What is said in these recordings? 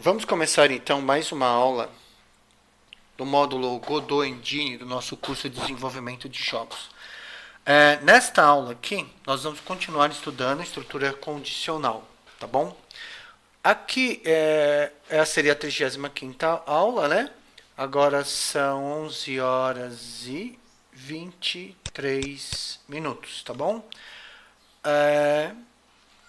Vamos começar então mais uma aula do módulo Godot Engine do nosso curso de desenvolvimento de jogos. Nesta aula aqui, nós vamos continuar estudando a estrutura condicional, tá bom? Aqui seria a 35ª aula, né? Agora são 11 horas e 23 minutos, tá bom?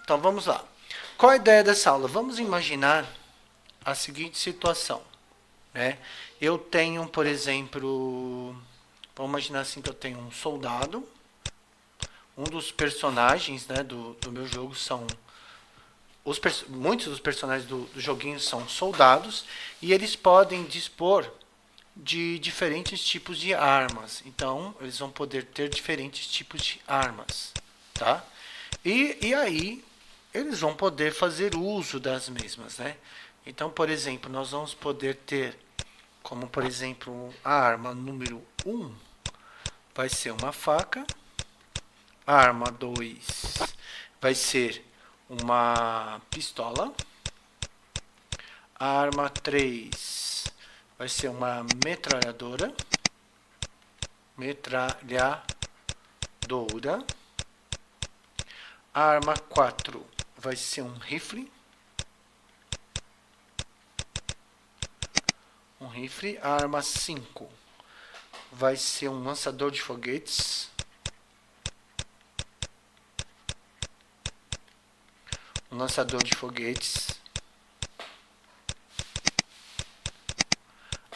Então vamos lá. Qual a ideia dessa aula? Vamos imaginar a seguinte situação, né? Eu tenho, por exemplo, vamos imaginar assim que eu tenho um soldado. Um dos personagens, né, do meu jogo são muitos dos personagens do joguinho são soldados e eles podem dispor de diferentes tipos de armas. Então, eles vão poder ter diferentes tipos de armas, tá? E aí, eles vão poder fazer uso das mesmas, né? Então, por exemplo, nós vamos poder ter, como por exemplo, a arma número 1 vai ser uma faca. A arma 2 vai ser uma pistola. A arma 3 vai ser uma metralhadora. A arma 4 vai ser um rifle. A arma 5 vai ser um lançador de foguetes.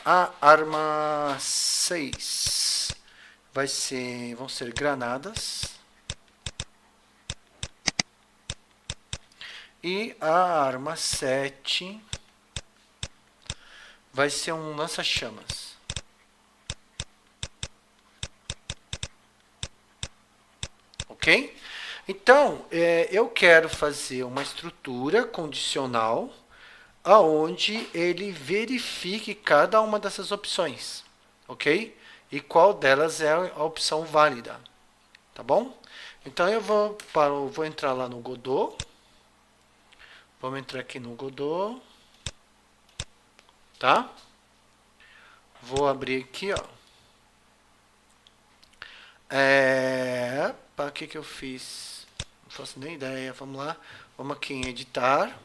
A arma 6 vão ser granadas. E a arma 7 vai ser um lança-chamas. Ok? Então, eu quero fazer uma estrutura condicional aonde ele verifique cada uma dessas opções, ok? E qual delas é a opção válida, tá bom? Então eu vou entrar lá no Godot. Vamos entrar aqui no Godot, tá? Vou abrir aqui, ó. Para que eu fiz? Não faço nem ideia. Vamos lá. Vamos aqui em editar.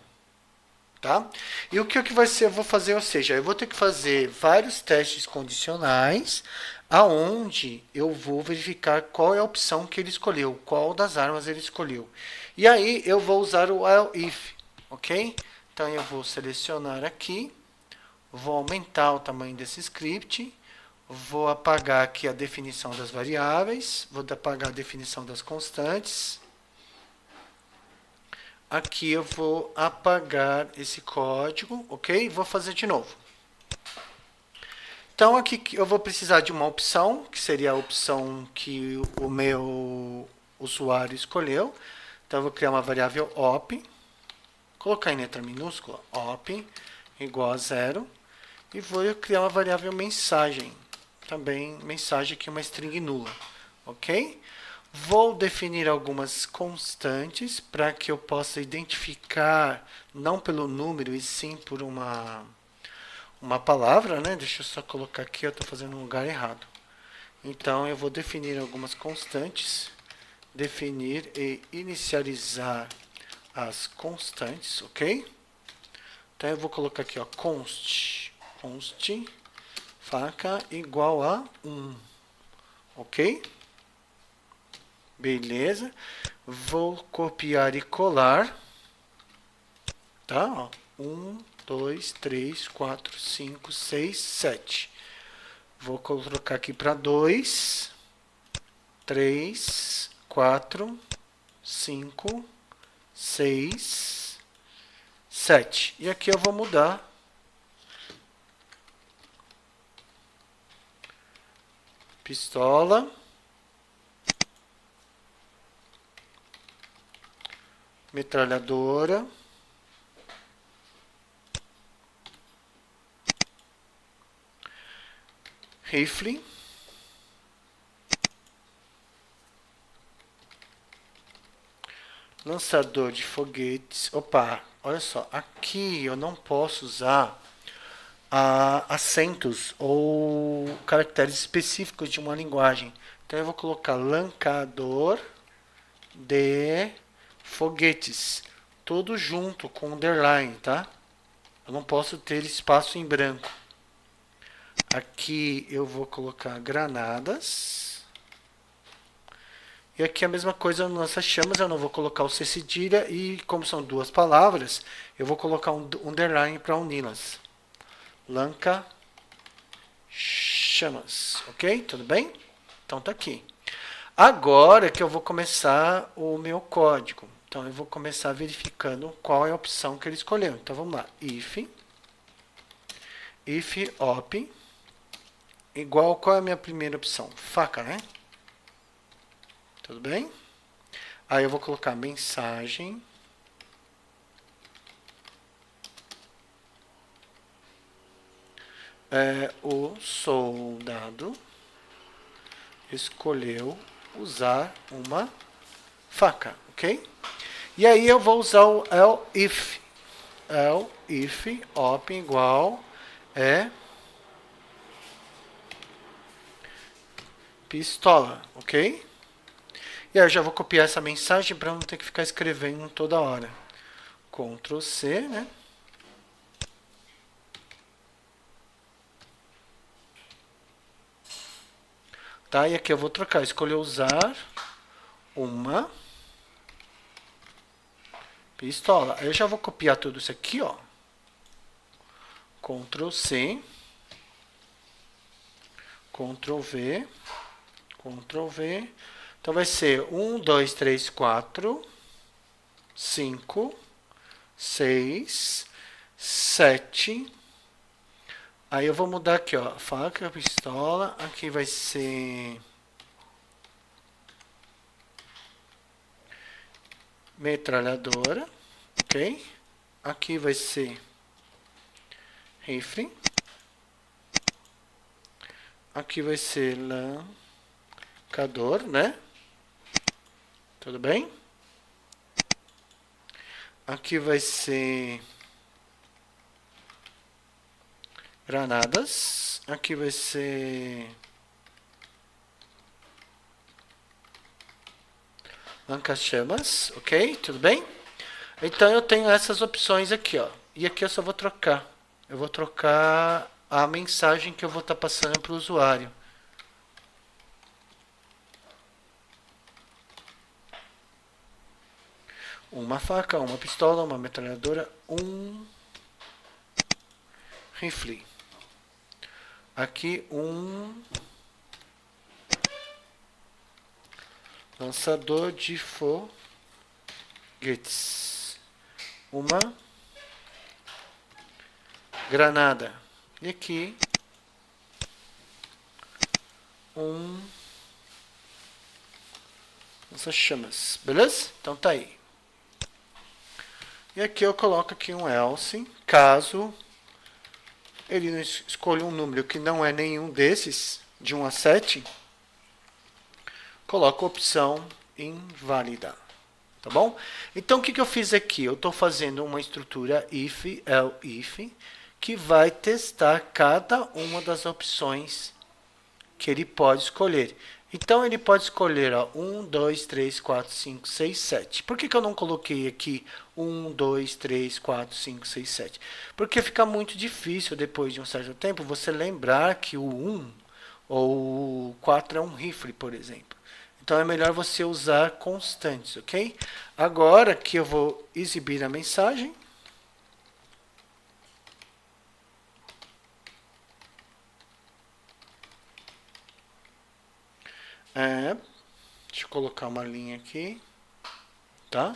Tá? E o que vai ser? Eu vou fazer, ou seja, eu vou ter que fazer vários testes condicionais aonde eu vou verificar qual é a opção que ele escolheu, qual das armas ele escolheu. E aí eu vou usar o while if, ok? Então eu vou selecionar aqui, vou aumentar o tamanho desse script, vou apagar aqui a definição das variáveis, vou apagar a definição das constantes. Aqui eu vou apagar esse código, ok? Vou fazer de novo. Então aqui eu vou precisar de uma opção, que seria a opção que o meu usuário escolheu. Então eu vou criar uma variável op, colocar em letra minúscula, op, igual a 0. E vou criar uma variável mensagem, também mensagem aqui, uma string nula, ok? Vou definir algumas constantes para que eu possa identificar, não pelo número, e sim por uma palavra, né? Deixa eu só colocar aqui, eu estou fazendo no lugar errado. Então, eu vou definir algumas constantes, definir e inicializar as constantes, ok? Então, eu vou colocar aqui, ó, const faca igual a 1, ok? Beleza. Vou copiar e colar. Tá? 1, 2, 3, 4, 5, 6, 7. Vou colocar aqui para 2, 3, 4, 5, 6, 7. E aqui eu vou mudar. Pistola. Metralhadora. Rifle. lançador de foguetes. Opa, olha só, aqui eu não posso usar acentos ou caracteres específicos de uma linguagem. Então eu vou colocar lancador de foguetes, tudo junto com underline, tá? Eu não posso ter espaço em branco. Aqui eu vou colocar granadas. E aqui a mesma coisa no lança-chamas, eu não vou colocar o C cedilha e como são duas palavras, eu vou colocar um underline para uni-las. Lanca chamas, ok? Tudo bem? Então tá aqui. Agora que eu vou começar o meu código. Então eu vou começar verificando qual é a opção que ele escolheu. Então vamos lá. If op igual, qual é a minha primeira opção? Faca, né? Tudo bem? Aí eu vou colocar mensagem. O soldado escolheu usar uma faca, ok? E aí eu vou usar o else if op igual pistola, ok? E aí eu já vou copiar essa mensagem para não ter que ficar escrevendo toda hora. Ctrl C, né? Tá, e aqui eu vou trocar, escolher usar uma pistola. Aí eu já vou copiar tudo isso aqui, ó. Ctrl C, Ctrl V, Ctrl V. Então vai ser 1, 2, 3, 4, 5, 6, 7. Aí eu vou mudar aqui, ó, faca, pistola, aqui vai ser metralhadora, ok? Aqui vai ser rifle, aqui vai ser lancador, né? Tudo bem? Aqui vai ser granadas. Aqui vai ser lança-chamas, ok? Tudo bem? Então eu tenho essas opções aqui, ó. E aqui eu só vou trocar. Eu vou trocar a mensagem que eu vou estar passando para o usuário. Uma faca, uma pistola, uma metralhadora, um rifle. Aqui um lançador de foguetes. Uma granada. E aqui um lança-chamas. Beleza? Então tá aí. E aqui eu coloco aqui um else, caso ele não escolha um número que não é nenhum desses, de 1 a 7, coloco a opção inválida. Tá bom? Então o que eu fiz aqui? Eu estou fazendo uma estrutura if, if, que vai testar cada uma das opções que ele pode escolher. Então ele pode escolher 1, 2, 3, 4, 5, 6, 7. Por que eu não coloquei aqui 1, 2, 3, 4, 5, 6, 7? Porque fica muito difícil depois de um certo tempo você lembrar que o 1 ou o 4 é um rifle, por exemplo. Então é melhor você usar constantes, ok? Agora que eu vou exibir a mensagem. Deixa eu colocar uma linha aqui, tá?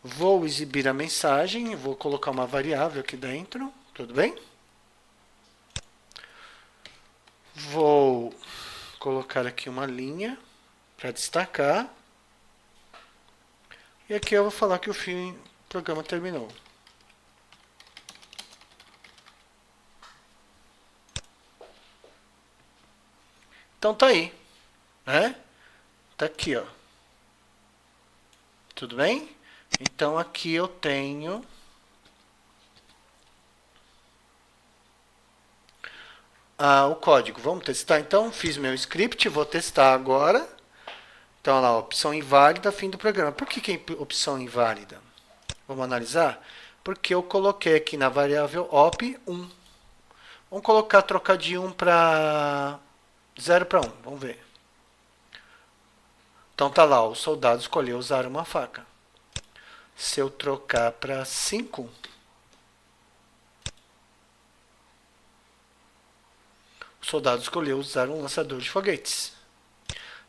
Vou exibir a mensagem, vou colocar uma variável aqui dentro, tudo bem? Vou colocar aqui uma linha para destacar. E aqui eu vou falar que o programa terminou. Então tá aí, né? Tá aqui, ó. Tudo bem? Então, aqui eu tenho o código. Vamos testar? Então, fiz meu script, vou testar agora. Então, olha lá, opção inválida, fim do programa. Por que é opção inválida? Vamos analisar? Porque eu coloquei aqui na variável op 1. Vamos colocar, trocar de 1 para 0 para 1. Vamos ver. Então, tá lá, o soldado escolheu usar uma faca. Se eu trocar para 5, o soldado escolheu usar um lançador de foguetes.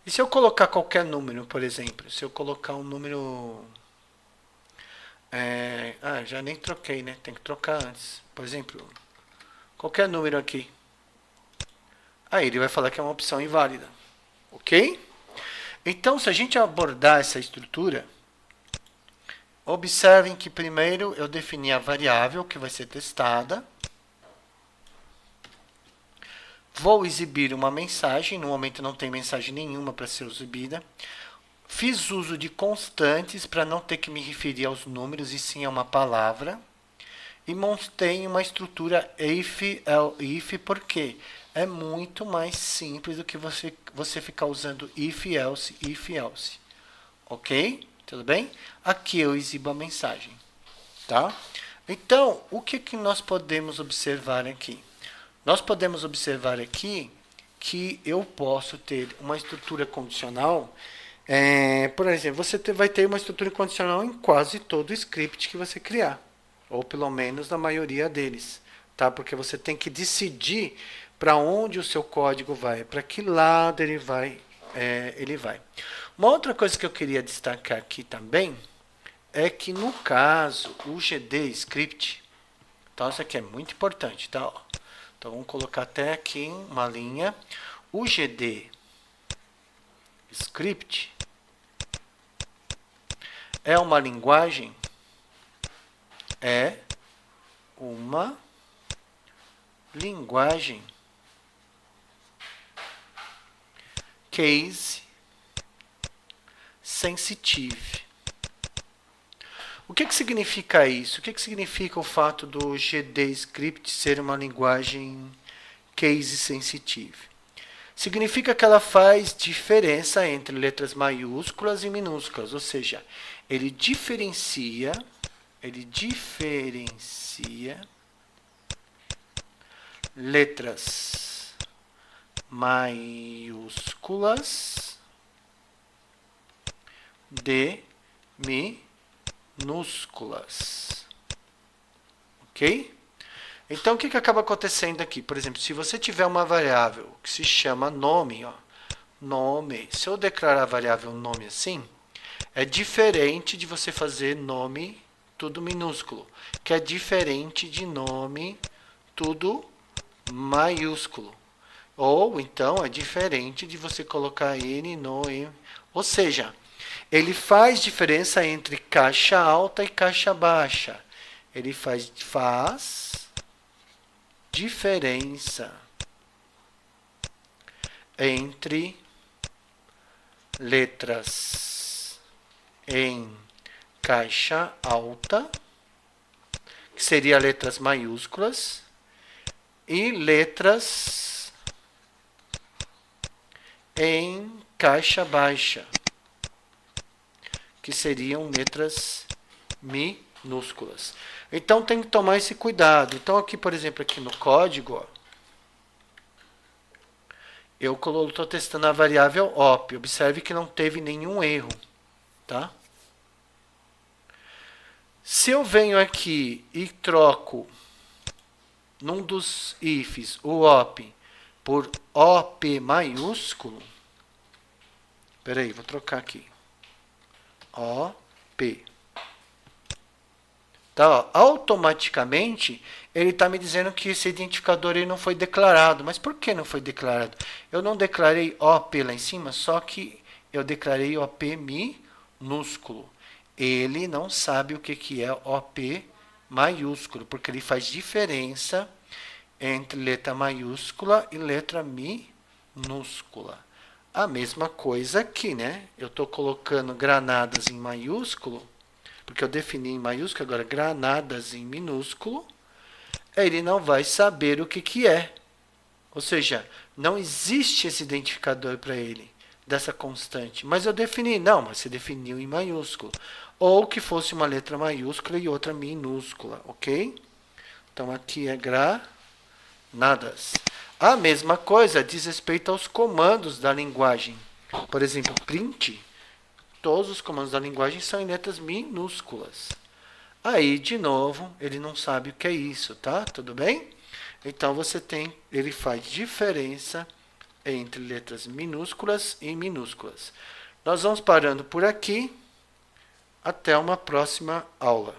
E se eu colocar qualquer número, por exemplo, se eu colocar um número... já nem troquei, né? Tem que trocar antes. Por exemplo, qualquer número aqui. Aí ele vai falar que é uma opção inválida. Ok? Então, se a gente abordar essa estrutura, observem que primeiro eu defini a variável que vai ser testada. Vou exibir uma mensagem, no momento não tem mensagem nenhuma para ser exibida. Fiz uso de constantes para não ter que me referir aos números e sim a uma palavra. E montei uma estrutura if, porque é muito mais simples do que você ficar usando if, else. Ok? Tudo bem? Aqui eu exibo a mensagem. Tá? Então, o que nós podemos observar aqui? Nós podemos observar aqui que eu posso ter uma estrutura condicional. Por exemplo, você vai ter uma estrutura condicional em quase todo script que você criar. Ou pelo menos na maioria deles. Tá? Porque você tem que decidir para onde o seu código vai, para que lado ele vai. Uma outra coisa que eu queria destacar aqui também é que no caso, o GD Script, então isso aqui é muito importante, tá? Então vamos colocar até aqui uma linha. O GD Script é uma linguagem, case sensitive. O que significa isso? O que significa o fato do GD Script ser uma linguagem case sensitive? Significa que ela faz diferença entre letras maiúsculas e minúsculas, ou seja, ele diferencia letras maiúsculas de minúsculas. Ok? Então, o que acaba acontecendo aqui? Por exemplo, se você tiver uma variável que se chama nome, nome, se eu declarar a variável nome assim, é diferente de você fazer nome tudo minúsculo, que é diferente de nome tudo maiúsculo. Ou, então, é diferente de você colocar N no M. Ou seja, ele faz diferença entre caixa alta e caixa baixa. Ele faz diferença entre letras em caixa alta, que seria letras maiúsculas, e letras em caixa baixa, que seriam letras minúsculas. Então tem que tomar esse cuidado. Então aqui, por exemplo, aqui no código, eu estou testando a variável op. Observe que não teve nenhum erro, tá? Se eu venho aqui e troco num dos ifs o op por op maiúsculo, peraí, vou trocar aqui. OP. Tá, automaticamente, ele está me dizendo que esse identificador aí não foi declarado. Mas por que não foi declarado? Eu não declarei OP lá em cima, só que eu declarei OP minúsculo. Ele não sabe o que é OP maiúsculo, porque ele faz diferença entre letra maiúscula e letra minúscula. A mesma coisa aqui, né? Eu estou colocando granadas em maiúsculo, porque eu defini em maiúsculo, agora granadas em minúsculo, ele não vai saber o que, que é. Ou seja, não existe esse identificador para ele, dessa constante. Mas eu defini, não, mas você definiu em maiúsculo. Ou que fosse uma letra maiúscula e outra minúscula, ok? Então aqui é granadas. A mesma coisa diz respeito aos comandos da linguagem. Por exemplo, print, todos os comandos da linguagem são em letras minúsculas. Aí, de novo, ele não sabe o que é isso, tá? Tudo bem? Então, ele faz diferença entre letras minúsculas e minúsculas. Nós vamos parando por aqui. Até uma próxima aula.